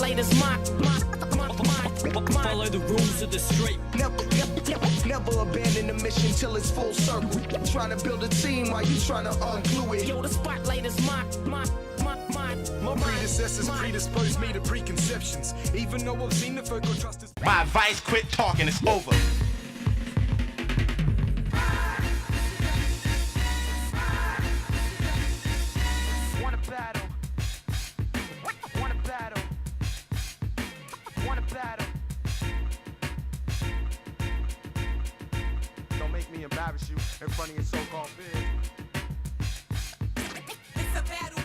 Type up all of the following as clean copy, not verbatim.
spotlight is mine. Follow the rules of the street. Never abandon the mission till it's full circle. Trying to build a team while you trying to unglue it. Yo, the spotlight is mine. My predecessors predisposed me to preconceptions. Even though I've seen the folk I trust is. My advice, quit talking, it's over. Wanna battle. Wanna battle. Wanna battle. Don't make me embarrass you in front of your so-called peers. It's a battle.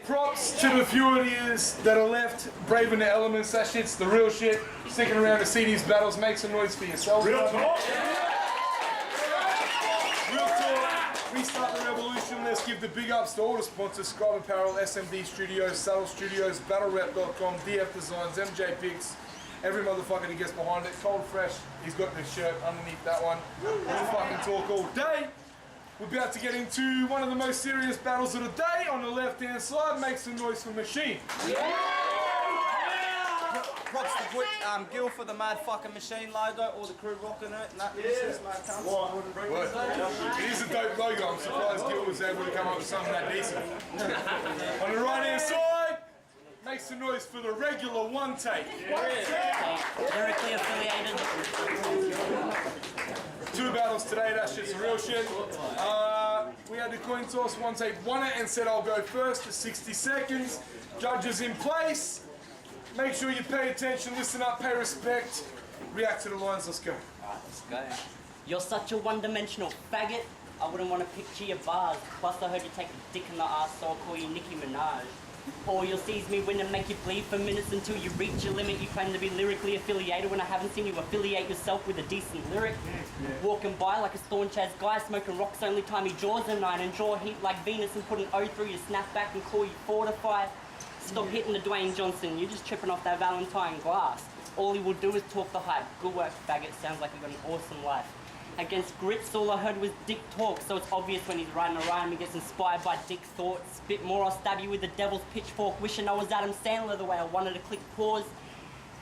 Props to the few of yous that are left, braving the elements. That shit's the real shit. Sticking around to see these battles, make some noise for yourselves. Real talk. Real talk. We start the revolution. Let's give the big ups to all the sponsors: Scribe Apparel, SMD Studios, Saddle Studios, BattleRap.com, DF Designs, MJ Pics. Every motherfucker that gets behind it. Cold Fresh, he's got the shirt underneath that one. We'll fucking talk all day. We're about to get into one of the most serious battles of the day. On the left-hand side, make some noise for Mashene. Props to Gil for the mad fucking Mashene logo, all the crew rocking it, and that business, mad cunts. It is a dope logo. I'm surprised Gil was able to come up with something that decent. On the right-hand side, make some noise for the regular Wuntayke. Lyrically affiliated. Two battles today, that shit's real shit. We had the coin toss, Wuntayke won it and said I'll go first for 60 seconds. Judges in place. Make sure you pay attention, listen up, pay respect. React to the lines, let's go. Alright, let's go. You're such a one-dimensional faggot, I wouldn't want to picture your bars. Plus I heard you take a dick in the ass, so I'll call you Nicki Minaj. Or you'll seize me win and make you bleed for minutes until you reach your limit. You claim to be lyrically affiliated when I haven't seen you affiliate yourself with a decent lyric. Walking by like a staunch ass guy, smoking rocks only time he draws a nine and draw heat like Venus and put an O through your snapback and call you fortified. Stop hitting the Dwayne Johnson, you're just tripping off that Valentine glass. All he will do is talk the hype. Good work, faggot, sounds like you've got an awesome life. Against grits, all I heard was dick talk, so it's obvious when he's writing a rhyme he gets inspired by dick thoughts. Spit more, I'll stab you with the devil's pitchfork, wishing I was Adam Sandler the way I wanted to click pause.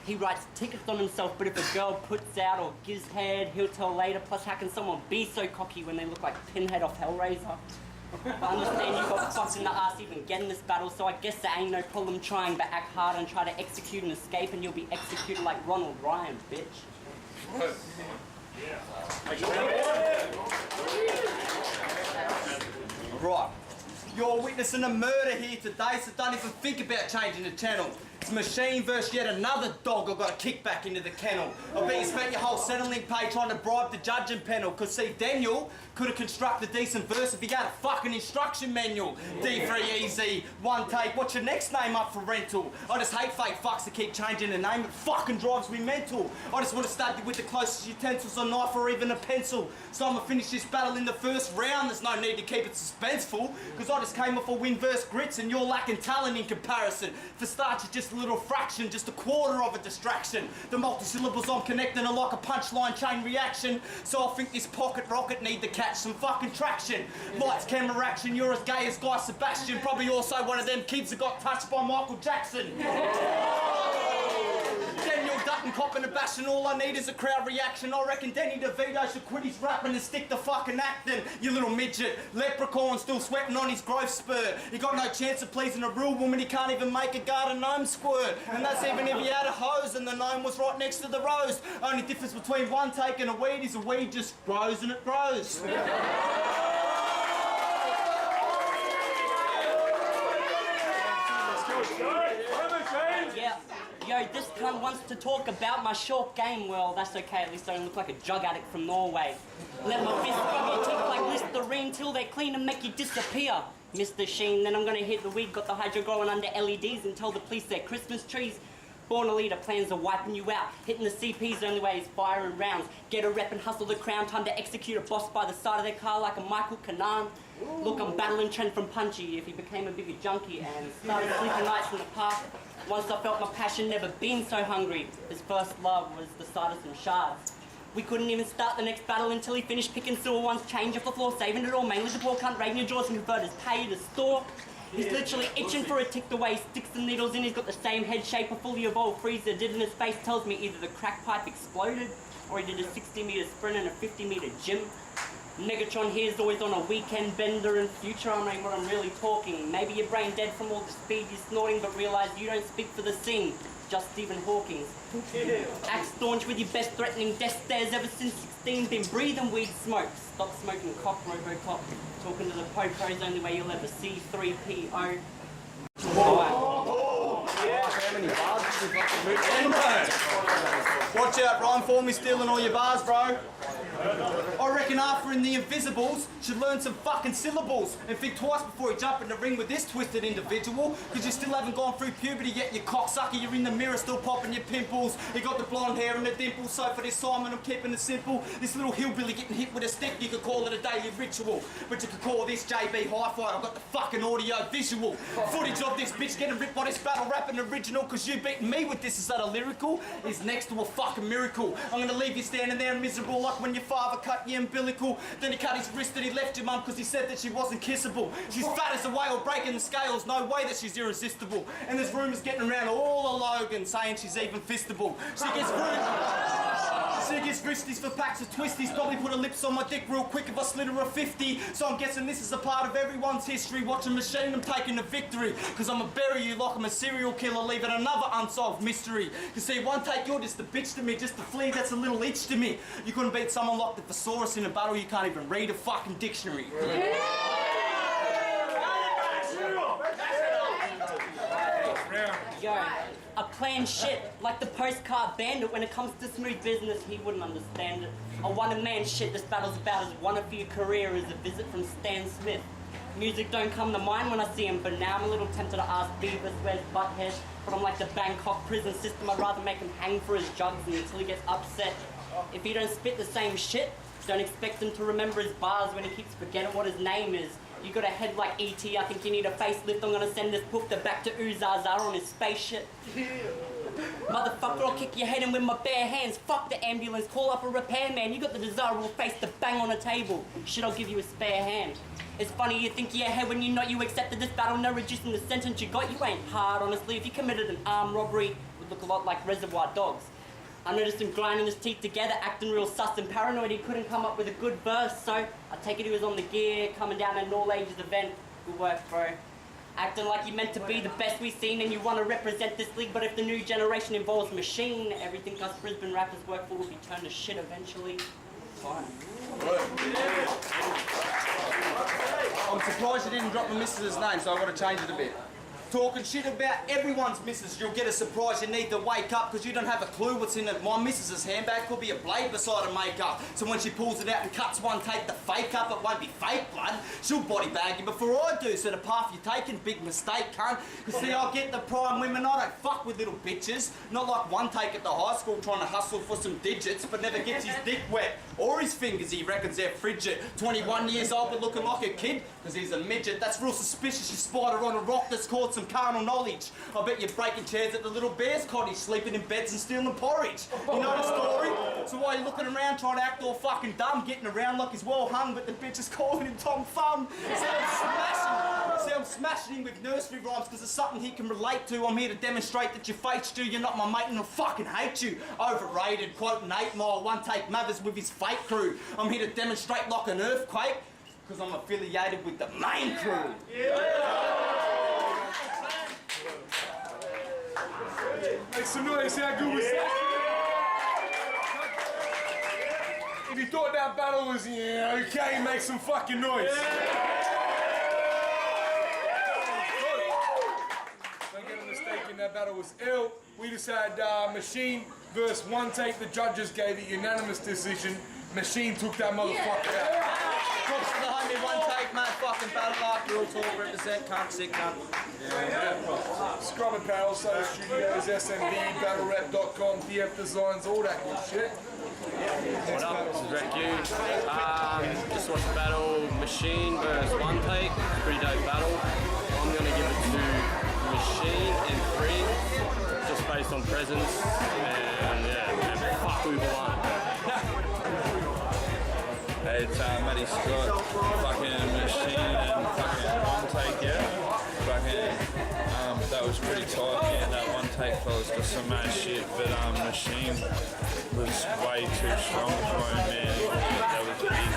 He writes tickets on himself, but if a girl puts out or gives head, he'll tell later. Plus, how can someone be so cocky when they look like Pinhead off Hellraiser? I understand you got fucked in the ass even getting this battle, so I guess there ain't no problem trying, but act hard and try to execute and escape and you'll be executed like Ronald Ryan, bitch. Right. You're witnessing a murder here today, so don't even think about changing the channel. It's Mashene versus yet another dog I've got to kick back into the kennel. I bet you spent your whole settling pay trying to bribe the judging panel, cause see, Daniel could have constructed a decent verse if he had a fucking instruction manual. D3 easy, Wuntayke, what's your next name up for rental? I just hate fake fucks that keep changing the name, it fucking drives me mental. I just want to stab you with the closest utensils, a knife or even a pencil. So I'm gonna finish this battle in the first round, there's no need to keep it suspenseful, cause I just came off a win versus grits and you're lacking talent in comparison. For starch, it's just a little fraction, just a quarter of a distraction. The multi-syllables I'm connecting are like a punchline chain reaction. So I think this pocket rocket need to catch some fucking traction. Lights, camera, action, you're as gay as Guy Sebastian. Probably also one of them kids that got touched by Michael Jackson. Daniel Dutton copping a bash and all I need is a crowd reaction. I reckon Danny DeVito should quit his rapping and stick to fucking acting. You little midget, leprechaun still sweating on his growth spurt. He got no chance of pleasing a real woman, he can't even make a garden gnome squirt. And that's even if he had a hose and the gnome was right next to the rose. Only difference between Wuntayke and a weed is a weed just grows and it grows. Yeah. Yo, this cunt wants to talk about my short game. Well, that's okay, at least I don't look like a drug addict from Norway. Let my fist from your teeth like Listerine till they're clean and make you disappear. Mr. Sheen, then I'm gonna hit the weed, got the hydro growing under LEDs and tell the police they're Christmas trees. Born a leader, plans are wiping you out. Hitting the CP's the only way is firing rounds. Get a rep and hustle the crown, time to execute a boss by the side of their car like a Michael Kanan. Look, I'm battling Trent from Punchy if he became a bigger junkie and started sleeping nights in the park. Once I felt my passion, never been so hungry. His first love was the sight of some shards. We couldn't even start the next battle until he finished picking Sewer One's change off the floor, saving it all, mainly the poor cunt raiding your drawers and converters pay to store. He's literally itching for a tick the way he sticks the needles in. He's got the same head shape a fully evolved freezer did, and his face tells me either the crack pipe exploded or he did a 60-meter sprint and a 50-meter gym. Megatron here's always on a weekend bender and future. I mean, what I'm really talking. Maybe you're brain dead from all the speed you're snorting, but realise you don't speak for the scene. Just Stephen Hawking. Act staunch with your best threatening death stares ever since 16. Been breathing weed smoke. Stop smoking cock, Robocop. Talking to the Popo's only way you'll ever see 3PO. Watch out, Rhyme for me stealing all your bars, bro. I reckon Arthur and the Invisibles should learn some fucking syllables and think twice before you jump in the ring with this twisted individual. Cause you still haven't gone through puberty yet, you cocksucker. You're in the mirror still popping your pimples. You got the blonde hair and the dimples, so for this time I'm keeping it simple. This little hillbilly getting hit with a stick, you could call it a daily ritual. But you could call this JB Hi-Fi, I've got the fucking audio visual. Footage of this bitch getting ripped by this battle rapping original. Cause you beating me with this, is that a lyrical? Is next to a fucking miracle. I'm gonna leave you standing there miserable like when your father cut your umbilical. Then he cut his wrist and he left your mum because he said that she wasn't kissable. She's fat as a whale breaking the scales, no way that she's irresistible. And there's rumours getting around all of Logan saying she's even fistable. She gets wristies for packs of twisties. Probably put her lips on my dick real quick if I slid her a 50. So I'm guessing this is a part of everyone's history. Watching Machine, I'm taking the victory. Cause I'ma bury you like I'm a serial killer, leaving another unsolved mystery. You see, Wuntayke, you're just a bitch to me, just a flea that's a little itch to me. You couldn't beat someone like the Thesaurus in a battle, you can't even read a fucking dictionary. Yo, I plan shit like the postcard bandit. When it comes to smooth business, he wouldn't understand it. I want a man shit, this battle's about as one of your career as a visit from Stan Smith. Music don't come to mind when I see him, but now I'm a little tempted to ask Beavis where's Butthead. But I'm like the Bangkok prison system, I'd rather make him hang for his jugs until he gets upset. If he don't spit the same shit, don't expect him to remember his bars when he keeps forgetting what his name is. You got a head like E.T., I think you need a facelift. I'm gonna send this Pukta back to Uzaza on his spaceship. Motherfucker, I'll kick your head in with my bare hands. Fuck the ambulance, call up a repairman. You got the desirable face to bang on a table. Shit, I'll give you a spare hand. It's funny you think you're ahead when you know you accepted this battle. No reducing the sentence you got. You ain't hard, honestly. If you committed an armed robbery, it would look a lot like Reservoir Dogs. I noticed him grinding his teeth together, acting real sus and paranoid. He couldn't come up with a good verse, so I take it he was on the gear, coming down an all-ages event. Good work, bro. Acting like you meant to be the best we've seen and you want to represent this league, but if the new generation involves Machine, everything us Brisbane rappers work for will be turned to shit eventually. Fine. I'm surprised you didn't drop my missus's name, so I've got to change it a bit. Talking shit about everyone's missus, you'll get a surprise. You need to wake up because you don't have a clue what's in it. My missus's handbag could be a blade beside her makeup. So when she pulls it out and cuts one, take the fake up, it won't be fake blood. She'll body bag you before I do. So the path you're taking, big mistake, cunt. Cause see, I get the prime women, I don't fuck with little bitches. Not like Wuntayke at the high school trying to hustle for some digits, but never gets his dick wet. Or his fingers, he reckons they're frigid. 21 years old but looking like a kid, cause he's a midget. That's real suspicious, you spider on a rock that's caught some carnal knowledge. I bet you're breaking chairs at the little bear's cottage, sleeping in beds and stealing porridge. You know the story? So while you're looking around trying to act all fucking dumb, getting around like he's well hung, but the bitch is calling him Tom Thumb. See, I'm smashing him with nursery rhymes because it's something he can relate to. I'm here to demonstrate that you face you, you're not my mate and I'll fucking hate you. Overrated, quoting 8 Mile, Wuntayke Mathers with his fake crew. I'm here to demonstrate like an earthquake because I'm affiliated with the main crew. Make some noise, how good was that? If you thought that battle was, yeah, okay, make some fucking noise. Don't get a mistake, that battle was ill. We just had Machine versus Wuntayke. The judges gave a unanimous decision. Machine took that motherfucker out. Props to the homie Wuntayke, man. Fucking battle like real talk, represent, cunt, sick cunt. Scrub Apparel, Soda Studios, SMB, BattleRap.com, DF Designs, all that good shit. What up? This is Rick Yu. Just watched the battle Machine versus Wuntayke. Pretty dope battle. I'm gonna give it to Machine and 3, just based on presence. And yeah, man, fuck who won. Hey, it's Matty Scott, fucking Machine and fucking Wuntayke, that was pretty tight, man. That Wuntayke fella's got some mad shit, but Machine was way too strong for him, man. That was a big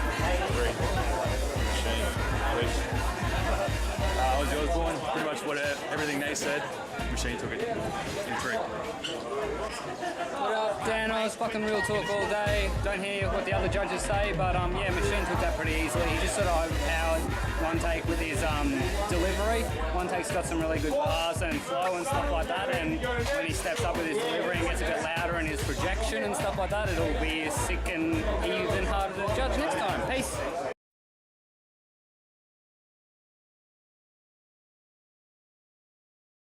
3. Machine, peace. Ozzy Osbourne, pretty much everything they said, Machine took it in 3. What up, Danos? Fucking real talk all day. Don't hear what the other judges say, but yeah, Machine took that pretty easily. He just sort of overpowered Wuntayke with his delivery. Wuntayke's got some really good bars and flow and stuff like that, and when he steps up with his delivery and gets a bit louder and his projection and stuff like that, it'll be sick and even harder to judge next time. Peace.